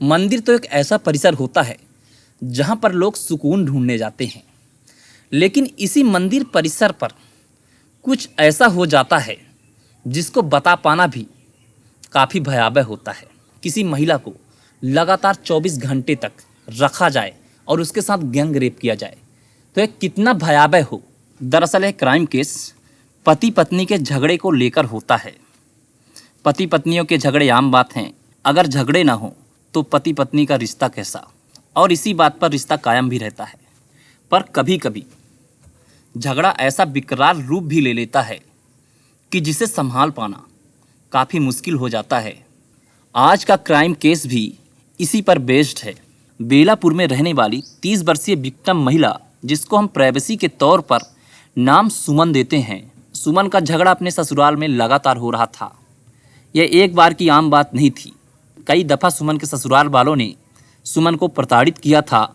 मंदिर तो एक ऐसा परिसर होता है जहाँ पर लोग सुकून ढूंढने जाते हैं, लेकिन इसी मंदिर परिसर पर कुछ ऐसा हो जाता है जिसको बता पाना भी काफ़ी भयावह होता है। किसी महिला को लगातार 24 घंटे तक रखा जाए और उसके साथ गैंग रेप किया जाए तो यह कितना भयावह हो। दरअसल यह क्राइम केस पति पत्नी के झगड़े को लेकर होता है। पति पत्नियों के झगड़े आम बात हैं, अगर झगड़े ना हो तो पति पत्नी का रिश्ता कैसा, और इसी बात पर रिश्ता कायम भी रहता है। पर कभी कभी झगड़ा ऐसा विकराल रूप भी ले लेता है कि जिसे संभाल पाना काफ़ी मुश्किल हो जाता है। आज का क्राइम केस भी इसी पर बेस्ड है। बेलापुर में रहने वाली 30 वर्षीय विक्टिम महिला, जिसको हम प्राइवेसी के तौर पर नाम सुमन देते हैं, सुमन का झगड़ा अपने ससुराल में लगातार हो रहा था। यह एक बार की आम बात नहीं थी। कई दफ़ा सुमन के ससुराल वालों ने सुमन को प्रताड़ित किया था,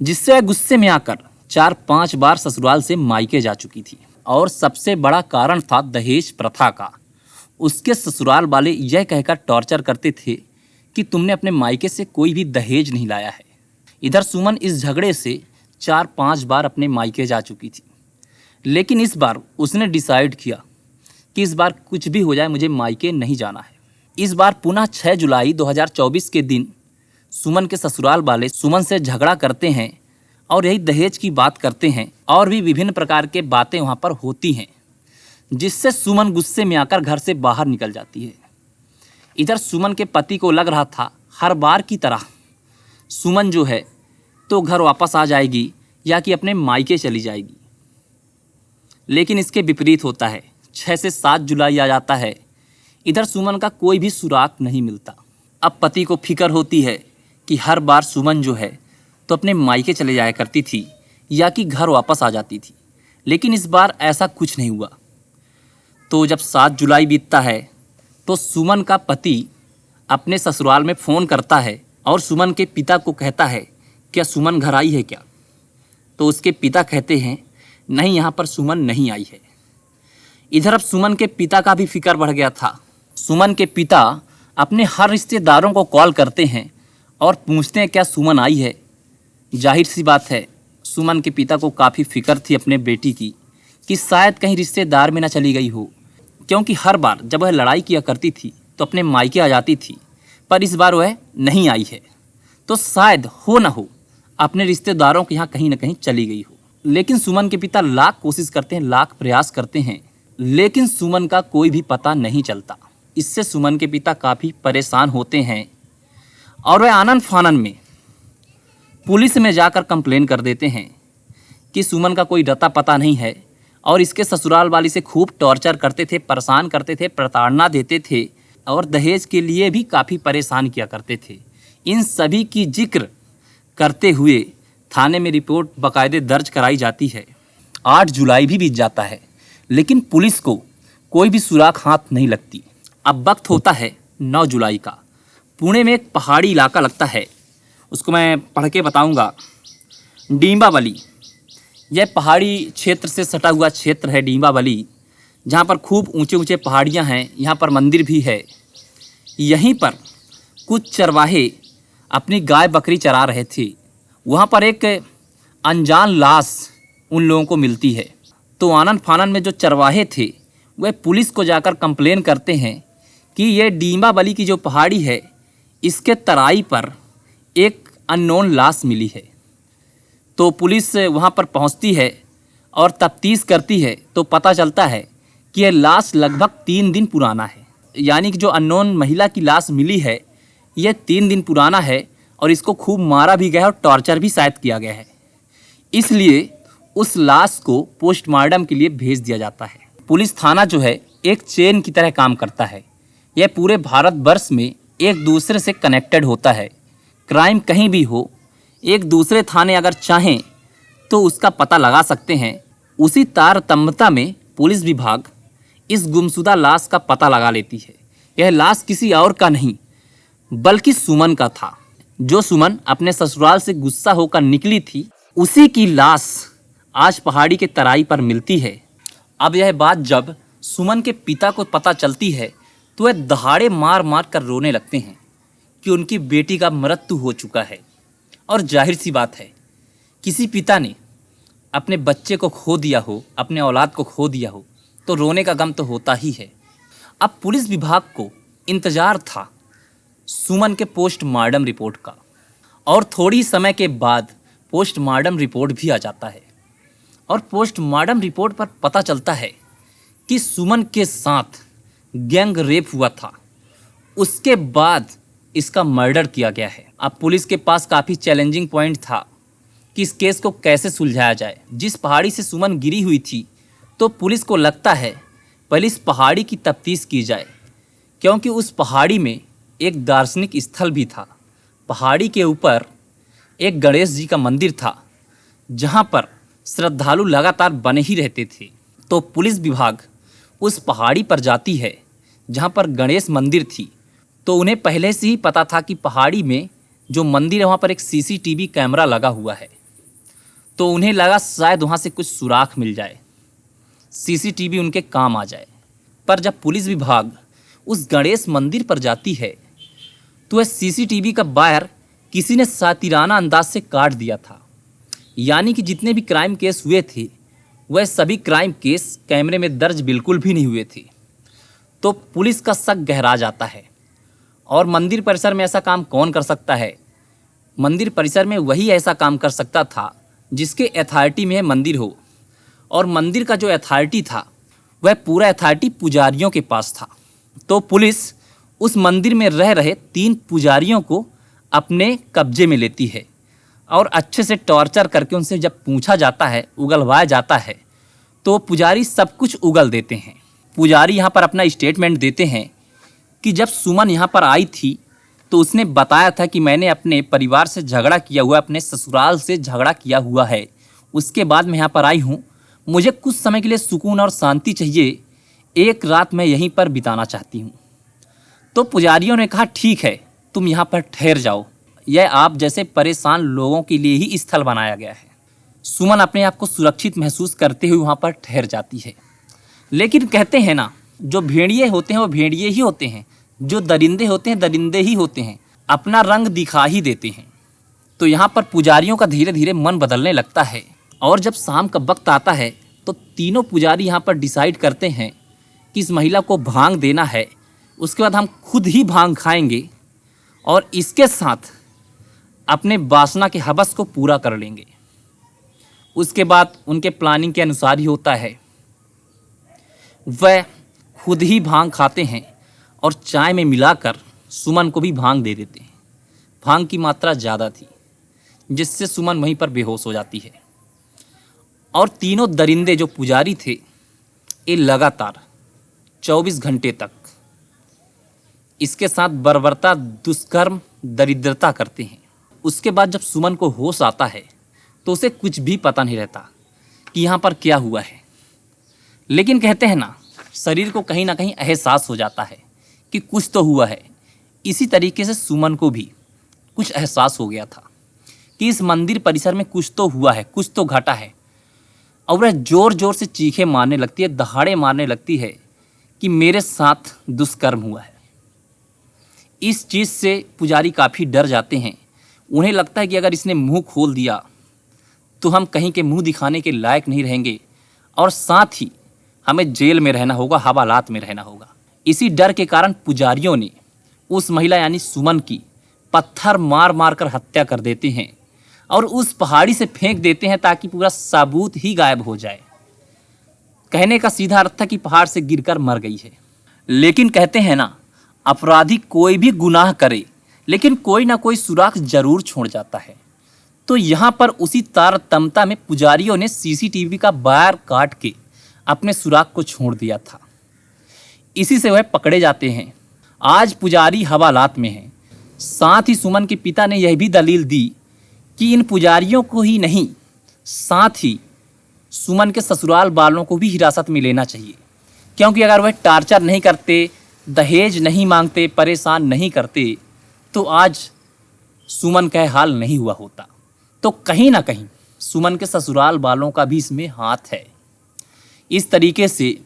जिससे वह गुस्से में आकर 4-5 बार ससुराल से मायके जा चुकी थी। और सबसे बड़ा कारण था दहेज प्रथा का। उसके ससुराल वाले यह कहकर टॉर्चर करते थे कि तुमने अपने मायके से कोई भी दहेज नहीं लाया है। इधर सुमन इस झगड़े से 4-5 बार अपने मायके जा चुकी थी, लेकिन इस बार उसने डिसाइड किया कि इस बार कुछ भी हो जाए मुझे मायके नहीं जाना है। इस बार पुनः 6 जुलाई 2024 के दिन सुमन के ससुराल वाले सुमन से झगड़ा करते हैं और यही दहेज की बात करते हैं, और भी विभिन्न प्रकार के बातें वहाँ पर होती हैं, जिससे सुमन गुस्से में आकर घर से बाहर निकल जाती है। इधर सुमन के पति को लग रहा था हर बार की तरह सुमन जो है तो घर वापस आ जाएगी या कि अपने मायके चली जाएगी, लेकिन इसके विपरीत होता है। 6 से 7 जुलाई आ जाता है, इधर सुमन का कोई भी सुराग नहीं मिलता। अब पति को फिक्र होती है कि हर बार सुमन जो है तो अपने मायके चले जाया करती थी या कि घर वापस आ जाती थी, लेकिन इस बार ऐसा कुछ नहीं हुआ। तो जब 7 जुलाई बीतता है तो सुमन का पति अपने ससुराल में फ़ोन करता है और सुमन के पिता को कहता है, क्या सुमन घर आई है क्या? तो उसके पिता कहते हैं, नहीं, यहाँ पर सुमन नहीं आई है। इधर अब सुमन के पिता का भी फिक्र बढ़ गया था। सुमन के पिता अपने हर रिश्तेदारों को कॉल करते हैं और पूछते हैं क्या सुमन आई है। जाहिर सी बात है, सुमन के पिता को काफ़ी फिक्र थी अपने बेटी की कि शायद कहीं रिश्तेदार में ना चली गई हो, क्योंकि हर बार जब वह लड़ाई किया करती थी तो अपने मायके आ जाती थी, पर इस बार वह नहीं आई है तो शायद हो ना हो अपने रिश्तेदारों के यहाँ कहीं ना कहीं चली गई हो। लेकिन सुमन के पिता लाख कोशिश करते हैं, लाख प्रयास करते हैं, लेकिन सुमन का कोई भी पता नहीं चलता। इससे सुमन के पिता काफ़ी परेशान होते हैं और वह आनन फानन में पुलिस में जाकर कंप्लेन कर देते हैं कि सुमन का कोई रता पता नहीं है, और इसके ससुराल वाली से खूब टॉर्चर करते थे, परेशान करते थे, प्रताड़ना देते थे और दहेज के लिए भी काफ़ी परेशान किया करते थे। इन सभी की जिक्र करते हुए थाने में रिपोर्ट बाकायदे दर्ज कराई जाती है। 8 जुलाई भी बीत जाता है, लेकिन पुलिस को कोई भी सुराग हाथ नहीं लगती। अब वक्त होता है 9 जुलाई का। पुणे में एक पहाड़ी इलाका लगता है, उसको मैं पढ़ के बताऊंगा। डींबावली, यह पहाड़ी क्षेत्र से सटा हुआ क्षेत्र है डींबावली, जहाँ पर खूब ऊंचे ऊंचे पहाड़ियाँ हैं। यहाँ पर मंदिर भी है। यहीं पर कुछ चरवाहे अपनी गाय बकरी चरा रहे थे। वहाँ पर एक अनजान लाश उन लोगों को मिलती है। तो आनन फानन में जो चरवाहे थे वह पुलिस को जाकर कंप्लेन करते हैं कि ये डींबावली की जो पहाड़ी है, इसके तराई पर एक अननोन लाश मिली है। तो पुलिस वहाँ पर पहुँचती है और तफ्तीश करती है तो पता चलता है कि यह लाश लगभग 3 दिन पुराना है। यानी कि जो अननोन महिला की लाश मिली है यह 3 दिन पुराना है, और इसको खूब मारा भी गया और टॉर्चर भी शायद किया गया है। इसलिए उस लाश को पोस्टमार्टम के लिए भेज दिया जाता है। पुलिस थाना जो है एक चेन की तरह काम करता है। यह पूरे भारतवर्ष में एक दूसरे से कनेक्टेड होता है। क्राइम कहीं भी हो, एक दूसरे थाने अगर चाहें तो उसका पता लगा सकते हैं। उसी तारतम्यता में पुलिस विभाग इस गुमशुदा लाश का पता लगा लेती है। यह लाश किसी और का नहीं बल्कि सुमन का था। जो सुमन अपने ससुराल से गुस्सा होकर निकली थी, उसी की लाश आज पहाड़ी के तराई पर मिलती है। अब यह बात जब सुमन के पिता को पता चलती है तो वह दहाड़े मार मार कर रोने लगते हैं, कि उनकी बेटी का मृत्यु हो चुका है। और जाहिर सी बात है, किसी पिता ने अपने बच्चे को खो दिया हो, अपने औलाद को खो दिया हो, तो रोने का गम तो होता ही है। अब पुलिस विभाग को इंतजार था सुमन के पोस्टमार्टम रिपोर्ट का, और थोड़ी समय के बाद पोस्टमार्टम रिपोर्ट भी आ जाता है। और पोस्टमार्टम रिपोर्ट पर पता चलता है कि सुमन के साथ गैंग रेप हुआ था, उसके बाद इसका मर्डर किया गया है। अब पुलिस के पास काफ़ी चैलेंजिंग पॉइंट था कि इस केस को कैसे सुलझाया जाए। जिस पहाड़ी से सुमन गिरी हुई थी, तो पुलिस को लगता है पहले इस पहाड़ी की तफ्तीश की जाए, क्योंकि उस पहाड़ी में एक दार्शनिक स्थल भी था। पहाड़ी के ऊपर एक गणेश जी का मंदिर था, जहाँ पर श्रद्धालु लगातार बने ही रहते थे। तो पुलिस विभाग उस पहाड़ी पर जाती है जहाँ पर गणेश मंदिर थी। तो उन्हें पहले से ही पता था कि पहाड़ी में जो मंदिर है वहाँ पर एक सीसीटीवी कैमरा लगा हुआ है। तो उन्हें लगा शायद वहाँ से कुछ सुराग मिल जाए, सीसीटीवी उनके काम आ जाए। पर जब पुलिस विभाग उस गणेश मंदिर पर जाती है, तो वह सीसीटीवी का वायर किसी ने सातिराना अंदाज से काट दिया था। यानी कि जितने भी क्राइम केस हुए थे, वह सभी क्राइम केस कैमरे में दर्ज बिल्कुल भी नहीं हुए थे। तो पुलिस का शक गहरा जाता है। और मंदिर परिसर में ऐसा काम कौन कर सकता है? मंदिर परिसर में वही ऐसा काम कर सकता था जिसके अथॉरिटी में मंदिर हो। और मंदिर का जो अथॉरिटी था, वह पूरा अथॉरिटी पुजारियों के पास था। तो पुलिस उस मंदिर में रह रहे 3 पुजारियों को अपने कब्जे में लेती है और अच्छे से टॉर्चर करके उनसे जब पूछा जाता है, उगलवाया जाता है, तो पुजारी सब कुछ उगल देते हैं। पुजारी यहाँ पर अपना स्टेटमेंट देते हैं कि जब सुमन यहाँ पर आई थी, तो उसने बताया था कि मैंने अपने परिवार से झगड़ा किया हुआ, अपने ससुराल से झगड़ा किया हुआ है, उसके बाद मैं यहाँ पर आई हूँ। मुझे कुछ समय के लिए सुकून और शांति चाहिए, एक रात मैं यहीं पर बिताना चाहती हूँ। तो पुजारियों ने कहा ठीक है, तुम यहाँ पर ठहर जाओ, यह आप जैसे परेशान लोगों के लिए ही स्थल बनाया गया है। सुमन अपने आप को सुरक्षित महसूस करते हुए वहाँ पर ठहर जाती है। लेकिन कहते हैं ना, जो भेड़िए होते हैं वो भेड़िए ही होते हैं, जो दरिंदे होते हैं दरिंदे ही होते हैं, अपना रंग दिखा ही देते हैं। तो यहाँ पर पुजारियों का धीरे धीरे मन बदलने लगता है। और जब शाम का वक्त आता है, तो तीनों पुजारी यहाँ पर डिसाइड करते हैं कि इस महिला को भांग देना है, उसके बाद हम खुद ही भांग खाएंगे और इसके साथ अपने वासना के हवस को पूरा कर लेंगे। उसके बाद उनके प्लानिंग के अनुसार ही होता है। वह खुद ही भांग खाते हैं और चाय में मिलाकर सुमन को भी भांग दे देते हैं। भांग की मात्रा ज़्यादा थी, जिससे सुमन वहीं पर बेहोश हो जाती है। और तीनों दरिंदे जो पुजारी थे, ये लगातार 24 घंटे तक इसके साथ बर्बरता, दुष्कर्म, दरिद्रता करते हैं। उसके बाद जब सुमन को होश आता है, तो उसे कुछ भी पता नहीं रहता कि यहाँ पर क्या हुआ है। लेकिन कहते हैं ना, शरीर को कहीं ना कहीं एहसास हो जाता है कि कुछ तो हुआ है। इसी तरीके से सुमन को भी कुछ एहसास हो गया था कि इस मंदिर परिसर में कुछ तो हुआ है, कुछ तो घटा है। और वह ज़ोर ज़ोर से चीखें मारने लगती है, दहाड़े मारने लगती है कि मेरे साथ दुष्कर्म हुआ है। इस चीज़ से पुजारी काफ़ी डर जाते हैं। उन्हें लगता है कि अगर इसने मुंह खोल दिया तो हम कहीं के मुंह दिखाने के लायक नहीं रहेंगे, और साथ ही हमें जेल में रहना होगा, हवालात में रहना होगा। इसी डर के कारण पुजारियों ने उस महिला यानी सुमन की पत्थर मार मार कर हत्या कर देते हैं और उस पहाड़ी से फेंक देते हैं, ताकि पूरा सबूत ही गायब हो जाए। कहने का सीधा अर्थ था कि पहाड़ से गिरकर मर गई है। लेकिन कहते हैं ना, अपराधी कोई भी गुनाह करे, लेकिन कोई ना कोई सुराग जरूर छोड़ जाता है। तो यहाँ पर उसी तारतम्यता में पुजारियों ने सीसीटीवी का वायर काट के अपने सुराग को छोड़ दिया था। इसी से वह पकड़े जाते हैं। आज पुजारी हवालात में हैं। साथ ही सुमन के पिता ने यह भी दलील दी कि इन पुजारियों को ही नहीं, साथ ही सुमन के ससुराल वालों को भी हिरासत में लेना चाहिए, क्योंकि अगर वह टार्चर नहीं करते, दहेज नहीं मांगते, परेशान नहीं करते, तो आज सुमन का हाल नहीं हुआ होता। तो कहीं ना कहीं सुमन के ससुराल वालों का भी इसमें हाथ है। इस तरीके से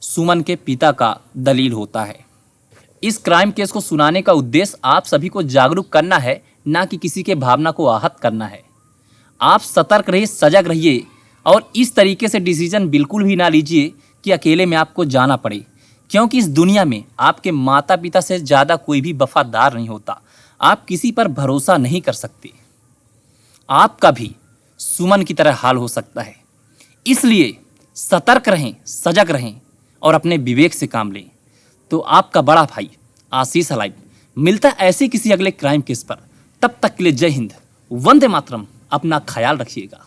सुमन के पिता का दलील होता है। इस क्राइम केस को सुनाने का उद्देश्य आप सभी को जागरूक करना है, ना कि किसी के भावना को आहत करना है। आप सतर्क रहिए, सजग रहिए और इस तरीके से डिसीजन बिल्कुल भी ना लीजिए कि अकेले में आपको जाना पड़े, क्योंकि इस दुनिया में आपके माता पिता से ज़्यादा कोई भी वफादार नहीं होता। आप किसी पर भरोसा नहीं कर सकते। आपका भी सुमन की तरह हाल हो सकता है। इसलिए सतर्क रहें, सजग रहें और अपने विवेक से काम लें। तो आपका बड़ा भाई आशीष हलाइव मिलता है ऐसे किसी अगले क्राइम केस पर। तब तक के लिए जय हिंद, वंदे मातरम। अपना ख्याल रखिएगा।